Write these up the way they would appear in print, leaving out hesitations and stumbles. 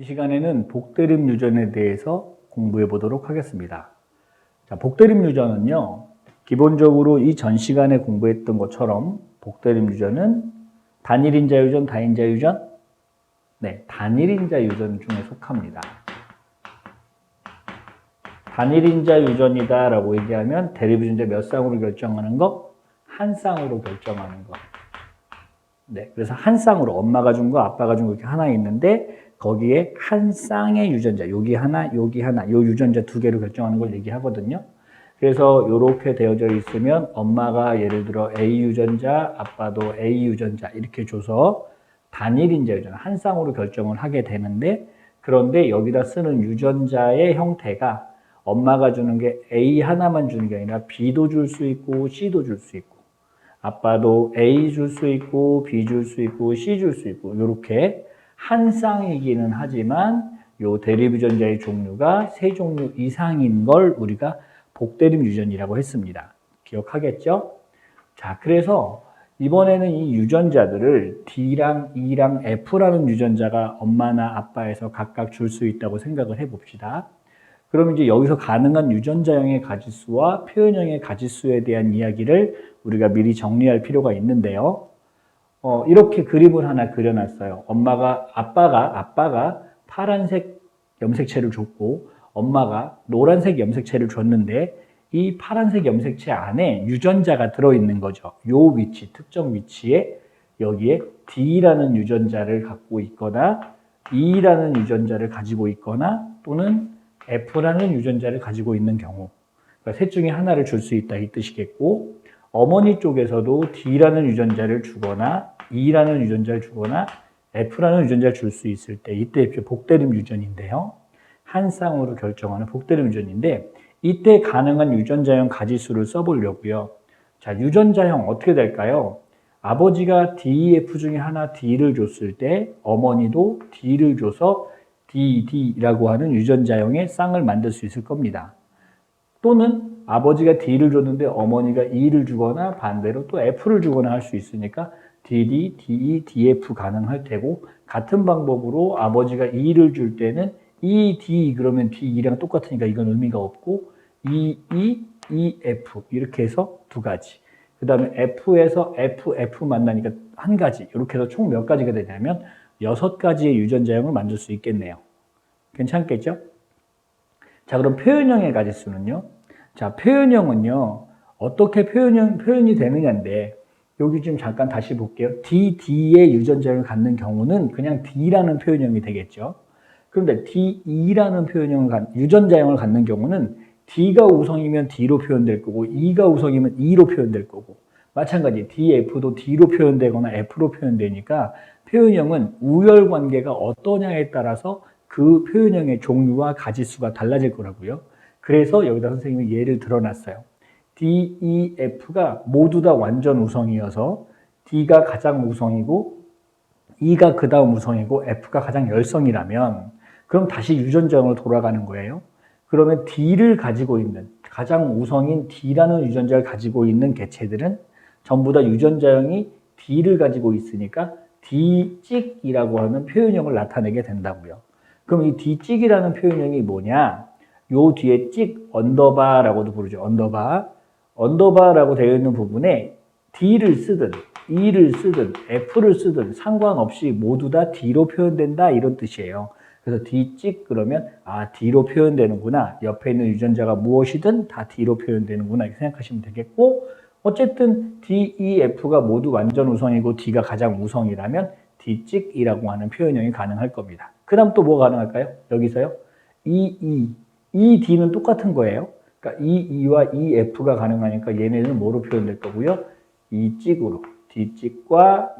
이 시간에는 복대립 유전에 대해서 공부해 보도록 하겠습니다. 자, 복대립 유전은요, 기본적으로 이 전 시간에 공부했던 것처럼 복대립 유전은 단일인자 유전, 다인자 유전? 네, 단일인자 유전 중에 속합니다. 단일인자 유전이다 라고 얘기하면 대립 유전자 몇 쌍으로 결정하는 거? 한 쌍으로 결정하는 거. 네, 그래서 한 쌍으로 엄마가 준 거, 아빠가 준 거 이렇게 하나 있는데 거기에 한 쌍의 유전자, 여기 하나, 여기 하나, 요 유전자 두 개로 결정하는 걸 얘기하거든요. 그래서 이렇게 되어져 있으면 엄마가 예를 들어 A 유전자, 아빠도 A 유전자 이렇게 줘서 단일인자 유전, 한 쌍으로 결정을 하게 되는데, 그런데 여기다 쓰는 유전자의 형태가 엄마가 주는 게 A 하나만 주는 게 아니라 B도 줄 수 있고 C도 줄 수 있고, 아빠도 A 줄 수 있고 B 줄 수 있고 C 줄 수 있고, 이렇게 한 쌍이기는 하지만 요 대립 유전자의 종류가 세 종류 이상인 걸 우리가 복대립 유전이라고 했습니다. 기억하겠죠? 자, 그래서 이번에는 이 유전자들을 D랑 E랑 F라는 유전자가 엄마나 아빠에서 각각 줄 수 있다고 생각을 해봅시다. 그럼 이제 여기서 가능한 유전자형의 가지수와 표현형의 가지수에 대한 이야기를 우리가 미리 정리할 필요가 있는데요. 이렇게 그림을 하나 그려놨어요. 아빠가 파란색 염색체를 줬고 엄마가 노란색 염색체를 줬는데 이 파란색 염색체 안에 유전자가 들어있는 거죠. 요 위치, 특정 위치에 여기에 D라는 유전자를 갖고 있거나 E라는 유전자를 가지고 있거나 또는 F라는 유전자를 가지고 있는 경우, 그러니까 셋 중에 하나를 줄 수 있다 이 뜻이겠고, 어머니 쪽에서도 D라는 유전자를 주거나 E라는 유전자를 주거나 F라는 유전자를 줄 수 있을 때 이때 복대립 유전인데요. 한 쌍으로 결정하는 복대립 유전인데, 이때 가능한 유전자형 가지수를 써보려고요. 자, 유전자형 어떻게 될까요? 아버지가 DEF 중에 하나 D를 줬을 때 어머니도 D를 줘서 DD라고 하는 유전자형의 쌍을 만들 수 있을 겁니다. 또는 아버지가 D를 줬는데 어머니가 E를 주거나 반대로 또 F를 주거나 할 수 있으니까 DD, DE, DF 가능할 테고, 같은 방법으로 아버지가 E를 줄 때는 E, D 그러면 DE랑 똑같으니까 이건 의미가 없고 E, E, EF 이렇게 해서 두 가지. 그 다음에 F에서 FF 만나니까 한 가지. 이렇게 해서 총 몇 가지가 되냐면 6가지의 유전자형을 만들 수 있겠네요. 괜찮겠죠? 자, 그럼 표현형의 가지수는요? 자, 표현형은요, 어떻게 표현이 되느냐인데, 여기 좀 잠깐 다시 볼게요. D의 유전자를 갖는 경우는 그냥 D라는 표현형이 되겠죠. 그런데 DE라는 유전자형을 갖는 경우는 D가 우성이면 D로 표현될 거고, E가 우성이면 E로 표현될 거고, 마찬가지 DF도 D로 표현되거나 F로 표현되니까 표현형은 우열 관계가 어떠냐에 따라서 그 표현형의 종류와 가지수가 달라질 거라고요. 그래서 여기다 선생님이 예를 들어놨어요. D, E, F가 모두 다 완전 우성이어서 D가 가장 우성이고 E가 그 다음 우성이고 F가 가장 열성이라면, 그럼 다시 유전자형으로 돌아가는 거예요. 그러면 D를 가지고 있는, 가장 우성인 D라는 유전자를 가지고 있는 개체들은 전부 다 유전자형이 D를 가지고 있으니까 D-이라고 하는 표현형을 나타내게 된다고요. 그럼 이 D-이라는 표현형이 뭐냐? 요 뒤에 찍, 언더바라고도 부르죠. 언더바라고 되어 있는 부분에 D를 쓰든 E를 쓰든 F를 쓰든 상관없이 모두 다 D로 표현된다 이런 뜻이에요. 그래서 D-찍 그러면 D로 표현되는구나. 옆에 있는 유전자가 무엇이든 다 D로 표현되는구나 이렇게 생각하시면 되겠고, 어쨌든 D, E, F가 모두 완전 우성이고 D가 가장 우성이라면 D-찍이라고 하는 표현형이 가능할 겁니다. 그 다음 또 뭐가 가능할까요? 여기서요. D는 똑같은 거예요. 그러니까 E와 EF가 가능하니까 얘네는 뭐로 표현될 거고요? E-찍으로. D-찍과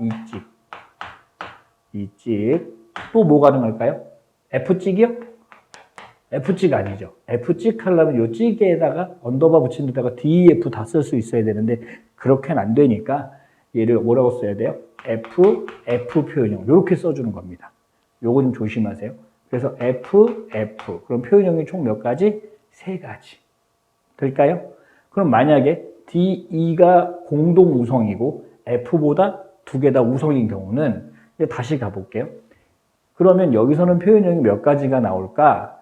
E-찍. 또 뭐 가능할까요? F-찍이요? F-찍 아니죠. F-찍 하려면 요 찍에다가 언더바 붙인 데다가 DEF 다 쓸 수 있어야 되는데 그렇게는 안 되니까 얘를 뭐라고 써야 돼요? F 표현형. 이렇게 써주는 겁니다. 요거 좀 조심하세요. 그래서 F. 그럼 표현형이 총 몇 가지? 3가지. 될까요? 그럼 만약에 DE가 공동 우성이고 F보다 2개 다 우성인 경우는 이제 다시 가볼게요. 그러면 여기서는 표현형이 몇 가지가 나올까?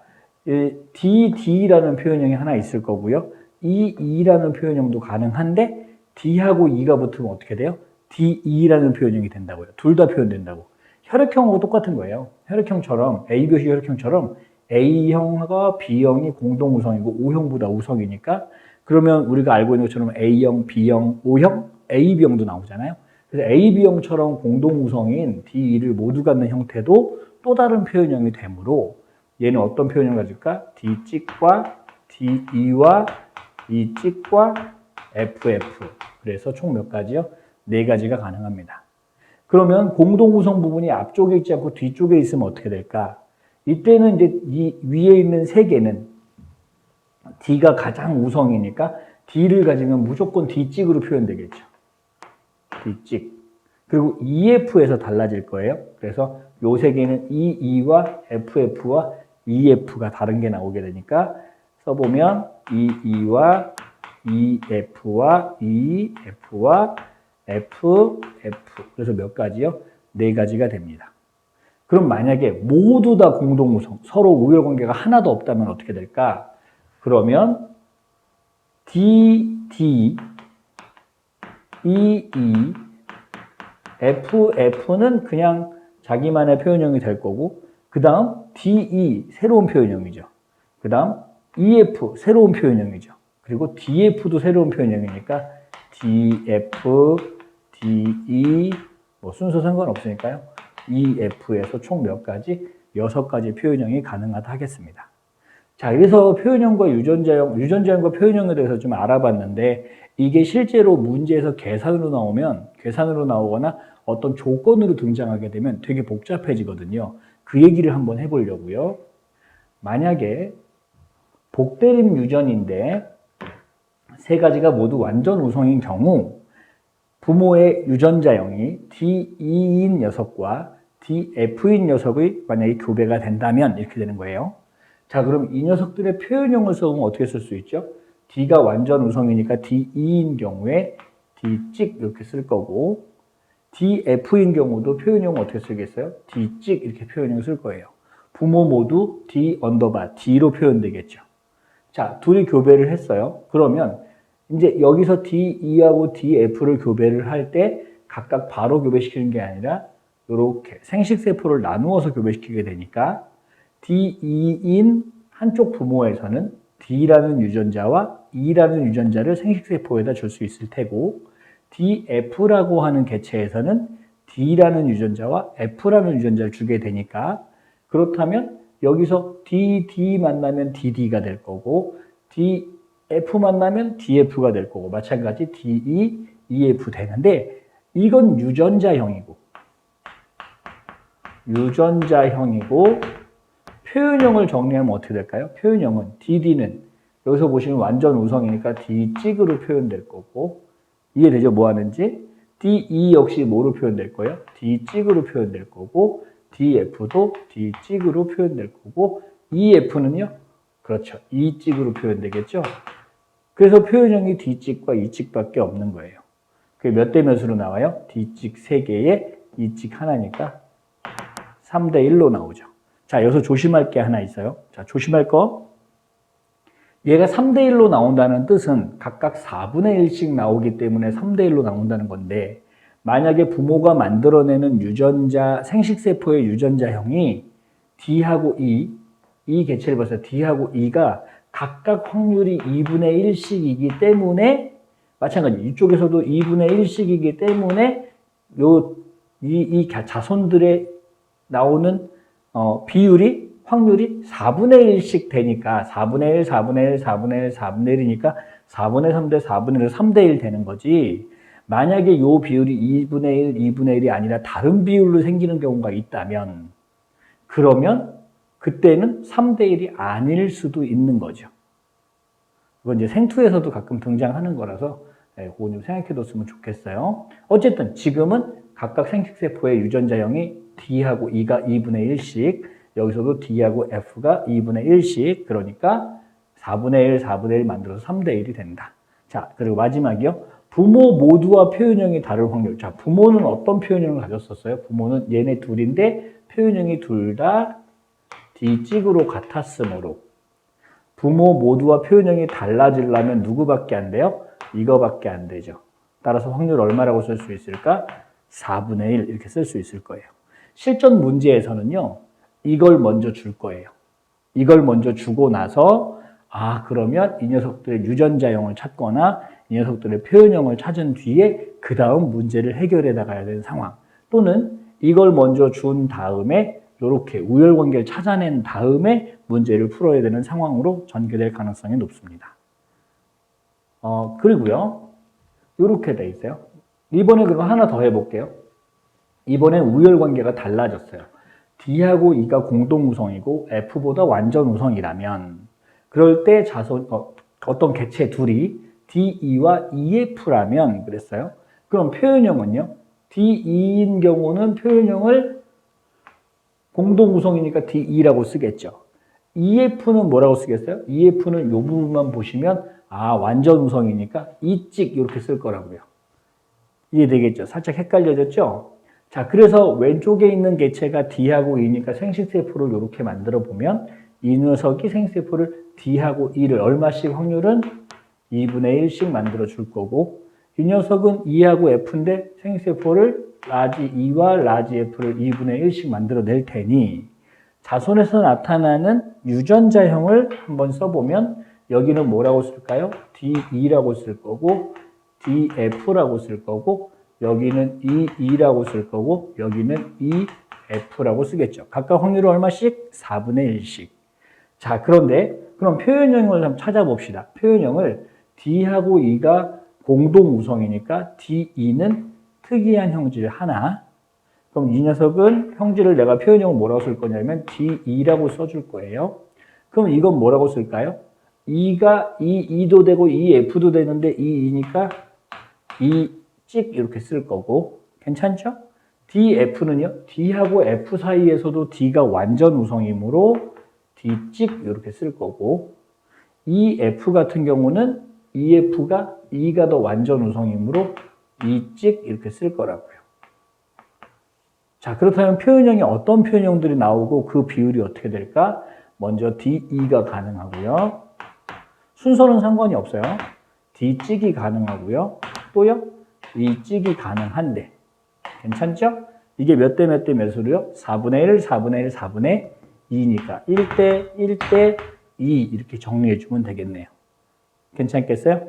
DD라는 표현형이 하나 있을 거고요. EE라는 표현형도 가능한데 D하고 E가 붙으면 어떻게 돼요? DE라는 표현형이 된다고요. 둘 다 표현된다고. 혈액형하고 똑같은 거예요. 혈액형처럼 A교시 혈액형처럼 A형과 B형이 공동 우성이고 O형보다 우성이니까 그러면 우리가 알고 있는 것처럼 A형, B형, O형, AB형도 나오잖아요. 그래서 AB형처럼 공동 우성인 DE를 모두 갖는 형태도 또 다른 표현형이 되므로 얘는 어떤 표현을 가질까? D 찍과 DE와 E 찍과 FF. 그래서 총 몇 가지요? 네 가지가 가능합니다. 그러면 공동우성 부분이 앞쪽에 있지 않고 뒤쪽에 있으면 어떻게 될까? 이때는 이제 이 위에 있는 세 개는 D가 가장 우성이니까 D를 가지면 무조건 D 찍으로 표현되겠죠. D 찍. 그리고 EF에서 달라질 거예요. 그래서 요 세 개는 EE와 FF와 EF가 다른 게 나오게 되니까 써보면 EE와 EF와 EF와 FF. 그래서 몇 가지요? 네 가지가 됩니다. 그럼 만약에 모두 다 공동우성, 서로 우열관계가 하나도 없다면 어떻게 될까? 그러면 DD, EE, FF는 그냥 자기만의 표현형이 될 거고 그 다음 DE, 새로운 표현형이죠. 그 다음 EF, 새로운 표현형이죠. 그리고 DF도 새로운 표현형이니까 DF, DE, 뭐 순서 상관없으니까요. EF에서 총 몇 가지? 6가지 표현형이 가능하다 하겠습니다. 자, 그래서 표현형과 유전자형과 표현형에 대해서 좀 알아봤는데 이게 실제로 문제에서 계산으로 나오거나 어떤 조건으로 등장하게 되면 되게 복잡해지거든요. 그 얘기를 한번 해보려고요. 만약에 복대림 유전인데 세 가지가 모두 완전 우성인 경우 부모의 유전자형이 DE인 녀석과 DF인 녀석의 만약에 교배가 된다면 이렇게 되는 거예요. 자, 그럼 이 녀석들의 표현형을 써보면 어떻게 쓸 수 있죠? D가 완전 우성이니까 DE인 경우에 D 찍 이렇게 쓸 거고 DF인 경우도 표현형을 어떻게 쓰겠어요? D 찍 이렇게 표현형을 쓸 거예요. 부모 모두 D 언더바 D로 표현되겠죠. 자, 둘이 교배를 했어요. 그러면 이제 여기서 DE하고 DF를 교배를 할 때 각각 바로 교배시키는 게 아니라 이렇게 생식세포를 나누어서 교배시키게 되니까 DE인 한쪽 부모에서는 D라는 유전자와 E라는 유전자를 생식세포에다 줄 수 있을 테고 DF라고 하는 개체에서는 D라는 유전자와 F라는 유전자를 주게 되니까 그렇다면 여기서 DD 만나면 DD가 될 거고 DF 만나면 DF가 될 거고 마찬가지 DE, EF 되는데 이건 유전자형이고 표현형을 정리하면 어떻게 될까요? 표현형은 DD는 여기서 보시면 완전 우성이니까 D 찍으로 표현될 거고 이해되죠? 뭐 하는지? DE 역시 뭐로 표현될 거예요? D 찍으로 표현될 거고 DF도 D 찍으로 표현될 거고 EF는요? 그렇죠. E 찍으로 표현되겠죠? 그래서 표현형이 D 찍과 E 찍밖에 없는 거예요. 그게 몇 대 몇으로 나와요? D 찍 3개에 E 찍 하나니까 3대 1로 나오죠. 자, 여기서 조심할 게 하나 있어요. 자, 조심할 거. 얘가 3대 1로 나온다는 뜻은 각각 4분의 1씩 나오기 때문에 3대 1로 나온다는 건데 만약에 부모가 만들어내는 유전자, 생식세포의 유전자형이 D하고 이 개체를 봐서 D하고 E가 각각 확률이 2분의 1씩이기 때문에 마찬가지 이쪽에서도 2분의 1씩이기 때문에 이 자손들의 나오는 비율이 확률이 4분의 1씩 되니까 4분의 1, 4분의 1, 4분의 1, 4분의 1이니까 4분의 3 대 4분의 1, 3대 1 되는 거지. 만약에 이 비율이 2분의 1, 2분의 1이 아니라 다른 비율로 생기는 경우가 있다면 그러면 그때는 3대 1이 아닐 수도 있는 거죠. 그건 이제 생투에서도 가끔 등장하는 거라서 그거 좀 생각해 뒀으면 좋겠어요. 어쨌든 지금은 각각 생식세포의 유전자형이 D하고 E가 2분의 1씩 여기서도 D하고 F가 2분의 1씩 그러니까 4분의 1, 4분의 1 만들어서 3대 1이 된다. 자, 그리고 마지막이요. 부모 모두와 표현형이 다를 확률. 자, 부모는 어떤 표현형을 가졌었어요? 부모는 얘네 둘인데 표현형이 둘 다 D 찍으로 같았으므로 부모 모두와 표현형이 달라지려면 누구밖에 안 돼요? 이거밖에 안 되죠. 따라서 확률 얼마라고 쓸 수 있을까? 4분의 1 이렇게 쓸 수 있을 거예요. 실전 문제에서는요. 이걸 먼저 줄 거예요. 이걸 먼저 주고 나서 그러면 이 녀석들의 유전자형을 찾거나 이 녀석들의 표현형을 찾은 뒤에 그 다음 문제를 해결해 나가야 되는 상황, 또는 이걸 먼저 준 다음에 이렇게 우열관계를 찾아낸 다음에 문제를 풀어야 되는 상황으로 전개될 가능성이 높습니다. 그리고요, 이렇게 돼 있어요. 이번에 그거 하나 더 해볼게요. 이번엔 우열관계가 달라졌어요. D하고 E가 공동우성이고 F보다 완전 우성이라면 그럴 때 어떤 개체 둘이 DE와 EF라면 그랬어요. 그럼 표현형은요. DE인 경우는 표현형을 공동우성이니까 DE라고 쓰겠죠. EF는 뭐라고 쓰겠어요? EF는 이 부분만 보시면 완전 우성이니까 E찍 이렇게 쓸 거라고요. 이해되겠죠? 살짝 헷갈려졌죠? 자, 그래서 왼쪽에 있는 개체가 D하고 E니까 생식세포를 이렇게 만들어 보면 이 녀석이 생식세포를 D하고 E를 얼마씩 확률은 2분의 1씩 만들어 줄 거고, 이 녀석은 E하고 F인데 생식세포를 라지 E와 라지 F를 2분의 1씩 만들어 낼 테니 자손에서 나타나는 유전자형을 한번 써보면 여기는 뭐라고 쓸까요? DE라고 쓸 거고 DF라고 쓸 거고 여기는 EE라고 쓸 거고 여기는 EF라고 쓰겠죠. 각각 확률은 얼마씩? 4분의 1씩. 자, 그런데 그럼 표현형을 한번 찾아봅시다. 표현형을 D하고 E가 공동우성이니까 DE는 특이한 형질 하나. 그럼 이 녀석은 형질을 내가 표현형을 뭐라고 쓸 거냐면 DE라고 써줄 거예요. 그럼 이건 뭐라고 쓸까요? E가 EE도 되고 EF도 되는데 EE니까 E찍 이렇게 쓸 거고, 괜찮죠? DF는요, D하고 F 사이에서도 D가 완전 우성이므로 D찍 이렇게 쓸 거고, EF 같은 경우는 EF가 E가 더 완전 우성이므로 E찍 이렇게 쓸 거라고요. 자, 그렇다면 표현형이 어떤 표현형들이 나오고 그 비율이 어떻게 될까? 먼저 DE가 가능하고요. 순서는 상관이 없어요. D찍이 가능하고요. 또요, E찍이 가능한데 괜찮죠? 이게 몇 대 몇 대 몇으로요? 4분의 1, 4분의 1, 4분의 2니까 1대 1대 2 이렇게 정리해주면 되겠네요. 괜찮겠어요?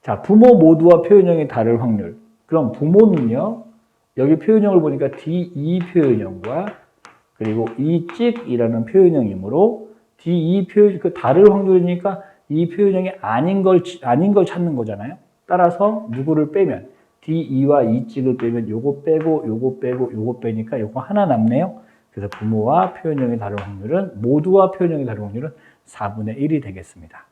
자, 부모 모두와 표현형이 다를 확률. 그럼 부모는요, 여기 표현형을 보니까 DE 표현형과 그리고 E찍이라는 표현형이므로 DE 표현, 그 다를 확률이니까 이 표현형이 아닌 걸 찾는 거잖아요. 따라서 누구를 빼면 DE와 E찍을 빼면 요거 빼고 요거 빼고 요거 빼니까 요거 하나 남네요. 그래서 부모와 표현형이 다른 확률은, 모두와 표현형이 다른 확률은 4분의 1이 되겠습니다.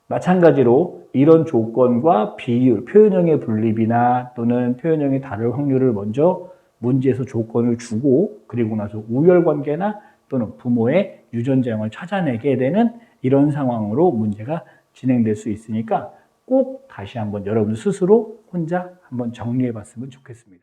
마찬가지로 이런 조건과 비율, 표현형의 분립이나 또는 표현형이 다를 확률을 먼저 문제에서 조건을 주고 그리고 나서 우열관계나 또는 부모의 유전자형을 찾아내게 되는 이런 상황으로 문제가 진행될 수 있으니까 꼭 다시 한번 여러분 스스로 혼자 한번 정리해 봤으면 좋겠습니다.